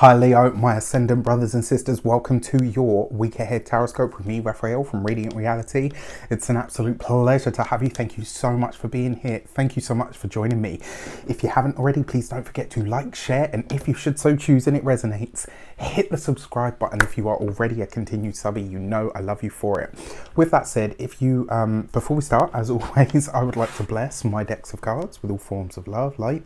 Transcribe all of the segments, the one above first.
Hi Leo, my ascendant brothers and sisters, welcome to your week ahead Taroscope with me, Raphael from Reydiant Reality. It's an absolute pleasure to have you. Thank you so much for being here. Thank you so much for joining me. If you haven't already, please don't forget to like, share, and if you should so choose and it resonates, hit the subscribe button. If you are already a continued subby, you know I love you for it. With that said, if you, before we start, as always, I would like to bless my decks of cards with all forms of love, light,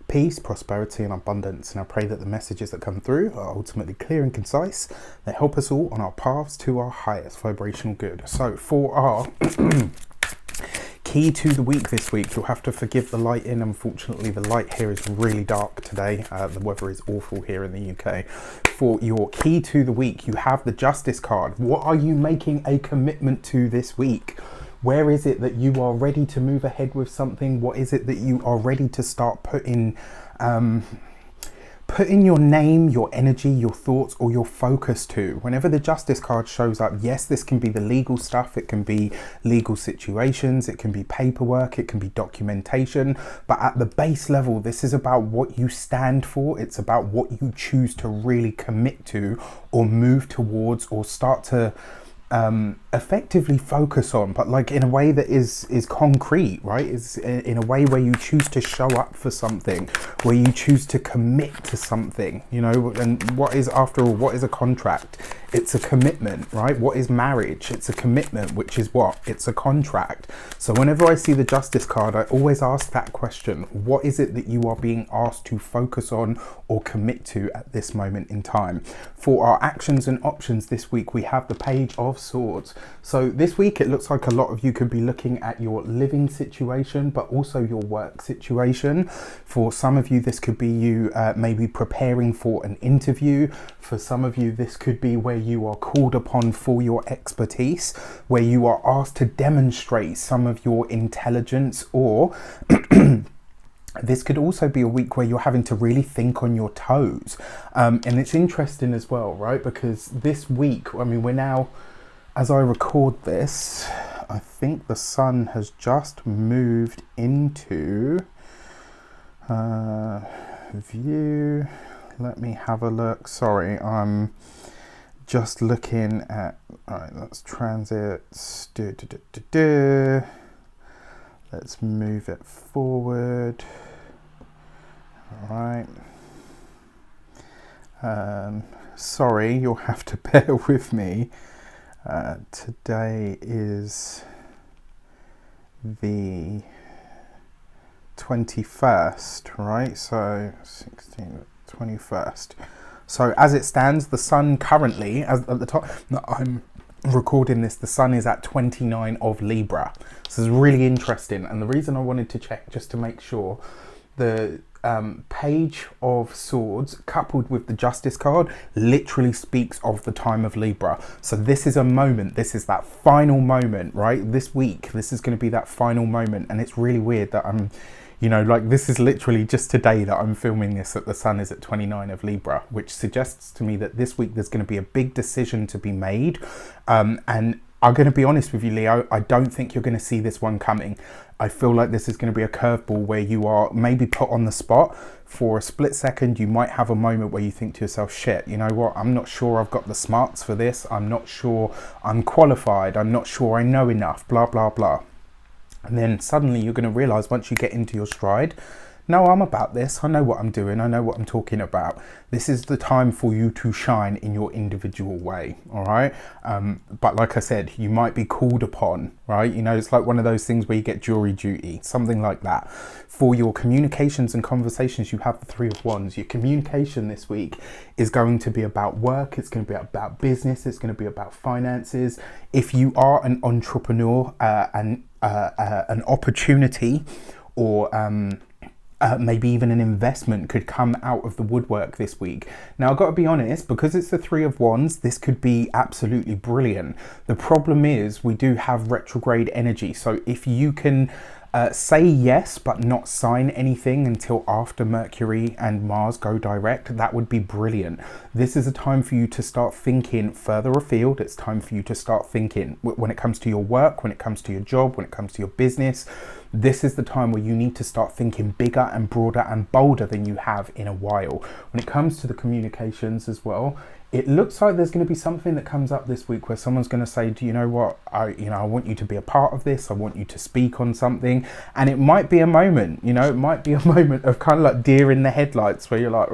peace, prosperity and abundance, and I pray that the messages that come through are ultimately clear and concise. They help us all on our paths to our highest vibrational good. So for our key to the week this week, you'll have to forgive the lighting. Unfortunately, the light here is really dark today. The weather is awful here in the UK. For your key to the week, you have the Justice card. What are you making a commitment to this week? Where is it that you are ready to move ahead with something? What is it that you are ready to start putting your name, your energy, your thoughts, or your focus to? Whenever the Justice card shows up, yes, this can be the legal stuff. It can be legal situations. It can be paperwork. It can be documentation. But at the base level, this is about what you stand for. It's about what you choose to really commit to or move towards or start to effectively focus on, but like in a way that is concrete, right? Is in a way where you choose to show up for something, where you choose to commit to something, you know. And what is, after all, what is a contract? It's a commitment, right? What is marriage? It's a commitment, which is what? It's a contract. So whenever I see the Justice card, I always ask that question: what is it that you are being asked to focus on or commit to at this moment in time? For our actions and options this week, we have the Page of Swords. So this week, it looks like a lot of you could be looking at your living situation, but also your work situation. For some of you, this could be you maybe preparing for an interview. For some of you, this could be where you are called upon for your expertise, where you are asked to demonstrate some of your intelligence, or this could also be a week where you're having to really think on your toes. And it's interesting as well, right? Because this week, I mean, we're now, as I record this, I think the sun has just moved into view. Let me have a look. Sorry, I'm just looking at, all right, let's transits. Let's move it forward. All right. Sorry, you'll have to bear with me. Today is the 21st, right? So 16th, 21st. So as it stands, the sun currently, at the top, I'm recording this, the sun is at 29 of Libra. So this is really interesting. And the reason I wanted to check, just to make sure, the Page of Swords coupled with the Justice card literally speaks of the time of Libra. So this is a moment, this is that final moment, right? This week, this is going to be that final moment. And it's really weird that I'm, you know, like, this is literally just today that I'm filming this, that the sun is at 29 of Libra, which suggests to me that this week there's going to be a big decision to be made. And I'm going to be honest with you, Leo, I don't think you're going to see this one coming. I feel like this is going to be a curveball where you are maybe put on the spot for a split second. You might have a moment where you think to yourself, shit, you know what? I'm not sure I've got the smarts for this. I'm not sure I'm qualified. I'm not sure I know enough, blah, blah, blah. And then suddenly you're going to realize, once you get into your stride, no, I'm about this. I know what I'm doing. I know what I'm talking about. This is the time for you to shine in your individual way. All right. But like I said, you might be called upon, right? You know, it's like one of those things where you get jury duty, something like that. For your communications and conversations, you have the Three of Wands. Your communication this week is going to be about work. It's going to be about business. It's going to be about finances. If you are an entrepreneur, an opportunity, or maybe even an investment could come out of the woodwork this week. Now, I've got to be honest, because it's the Three of Wands, this could be absolutely brilliant. The problem is we do have retrograde energy. So if you can say yes, but not sign anything until after Mercury and Mars go direct, that would be brilliant. This is a time for you to start thinking further afield. It's time for you to start thinking when it comes to your work, when it comes to your job, when it comes to your business. this is the time where you need to start thinking bigger and broader and bolder than you have in a while. When it comes to the communications as well, it looks like there's going to be something that comes up this week where someone's going to say, do you know what, I want you to be a part of this. I want you to speak on something. And it might be a moment, it might be a moment of kind of like deer in the headlights where you're like,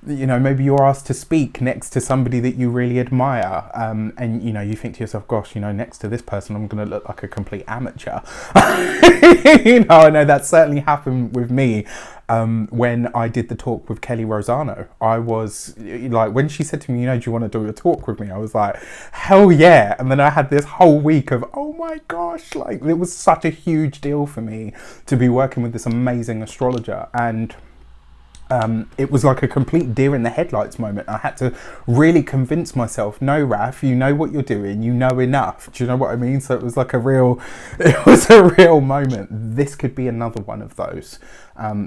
maybe you're asked to speak next to somebody that you really admire. And, you think to yourself, gosh, next to this person, I'm going to look like a complete amateur. I know that certainly happened with me. When I did the talk with Kelly Rosano, I was like, when she said to me, do you want to do a talk with me? I was like, hell yeah. And then I had this whole week of, oh my gosh, like it was such a huge deal for me to be working with this amazing astrologer. And it was like a complete deer in the headlights moment. I had to really convince myself, no, Raf, you know what you're doing, you know enough. Do you know what I mean? So it was a real moment. This could be another one of those.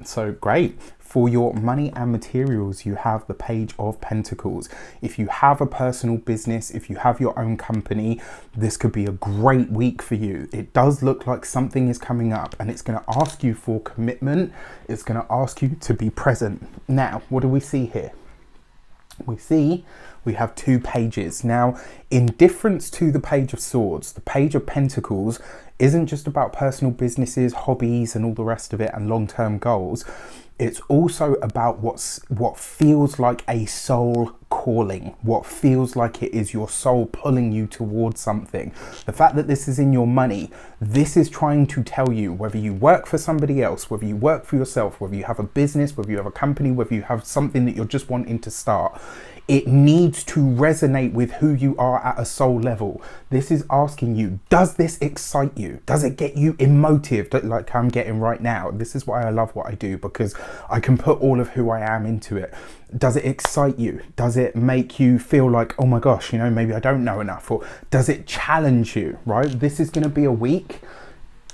So great. For your money and materials, you have the Page of Pentacles. If you have a personal business, if you have your own company, this could be a great week for you. It does look like something is coming up and it's going to ask you for commitment. It's going to ask you to be present. Now, what do we see here? We have two pages. Now, in difference to the Page of Swords, the Page of Pentacles isn't just about personal businesses, hobbies, and all the rest of it, and long-term goals. It's also about what feels like a soul calling, what feels like it is your soul pulling you towards something. The fact that this is in your money, this is trying to tell you, whether you work for somebody else, whether you work for yourself, whether you have a business, whether you have a company, whether you have something that you're just wanting to start, it needs to resonate with who you are at a soul level. This is asking you, does this excite you? Does it get you emotive like I'm getting right now? This is why I love what I do, because I can put all of who I am into it. Does it excite you? Does it make you feel like, oh my gosh, maybe I don't know enough? Or does it challenge you, right? This is going to be a week.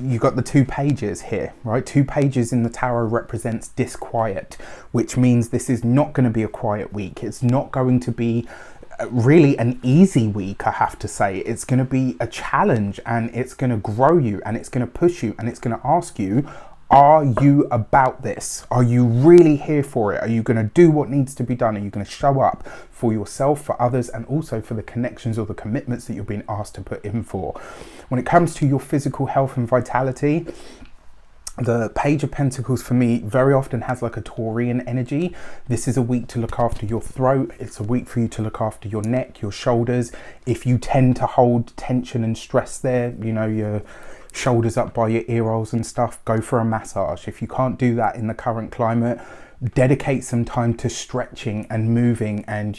You've got the two pages here, right? Two pages in the tarot represents disquiet, which means this is not going to be a quiet week. It's not going to be really an easy week, I have to say. It's going to be a challenge, and it's going to grow you, and it's going to push you, and it's going to ask you, are you about this? Are you really here for it? Are you going to do what needs to be done? Are you going to show up for yourself, for others, and also for the connections or the commitments that you're being asked to put in for? When it comes to your physical health and vitality, the Page of Pentacles for me very often has like a Taurian energy. This is a week to look after your throat. It's a week for you to look after your neck, your shoulders. If you tend to hold tension and stress there, your shoulders up by your ear holes and stuff, go for a massage. If you can't do that in the current climate, dedicate some time to stretching and moving, and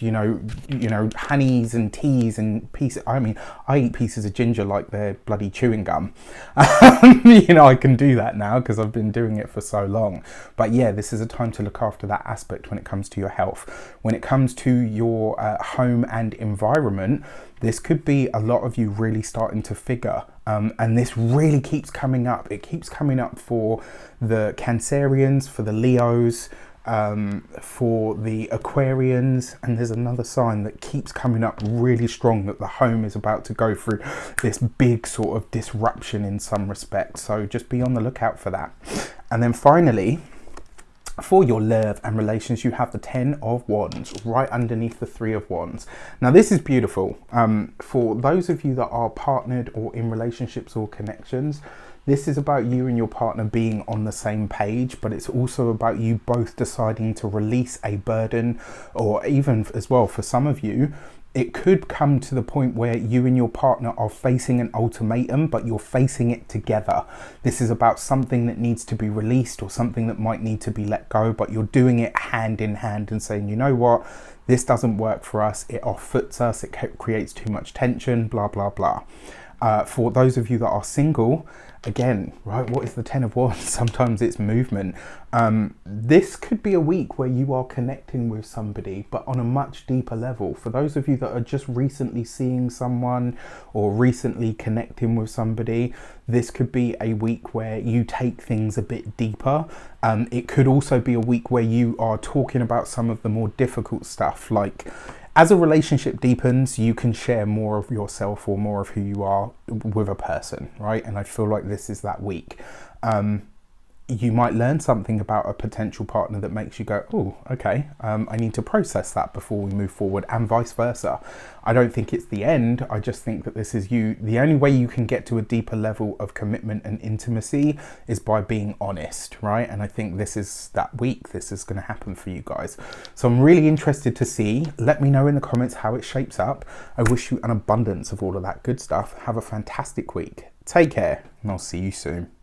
honeys and teas and pieces. I mean, I eat pieces of ginger like they're bloody chewing gum. I can do that now because I've been doing it for so long. But yeah, this is a time to look after that aspect when it comes to your health. When it comes to your home and environment, this could be a lot of you really starting to figure, and this really keeps coming up. It keeps coming up for the Cancerians, for the Leos, for the Aquarians, and there's another sign that keeps coming up really strong, that the home is about to go through this big sort of disruption in some respects. So just be on the lookout for that. And then finally, for your love and relations, you have the 10 of Wands right underneath the 3 of Wands. Now this is beautiful. For those of you that are partnered or in relationships or connections, this is about you and your partner being on the same page, but it's also about you both deciding to release a burden, or even as well, for some of you, it could come to the point where you and your partner are facing an ultimatum, but you're facing it together. This is about something that needs to be released or something that might need to be let go, but you're doing it hand in hand and saying, you know what, this doesn't work for us, it off-foots us, it creates too much tension, blah, blah, blah. For those of you that are single, again, right, what is the 10 of Wands? Sometimes it's movement. This could be a week where you are connecting with somebody, but on a much deeper level. For those of you that are just recently seeing someone or recently connecting with somebody, this could be a week where you take things a bit deeper. It could also be a week where you are talking about some of the more difficult stuff, like as a relationship deepens, you can share more of yourself or more of who you are with a person, right? And I feel like this is that week. You might learn something about a potential partner that makes you go, oh, okay, I need to process that before we move forward, and vice versa. I don't think it's the end. I just think that this is you. The only way you can get to a deeper level of commitment and intimacy is by being honest, right? And I think this is that week. This is going to happen for you guys. So I'm really interested to see. Let me know in the comments how it shapes up. I wish you an abundance of all of that good stuff. Have a fantastic week. Take care, and I'll see you soon.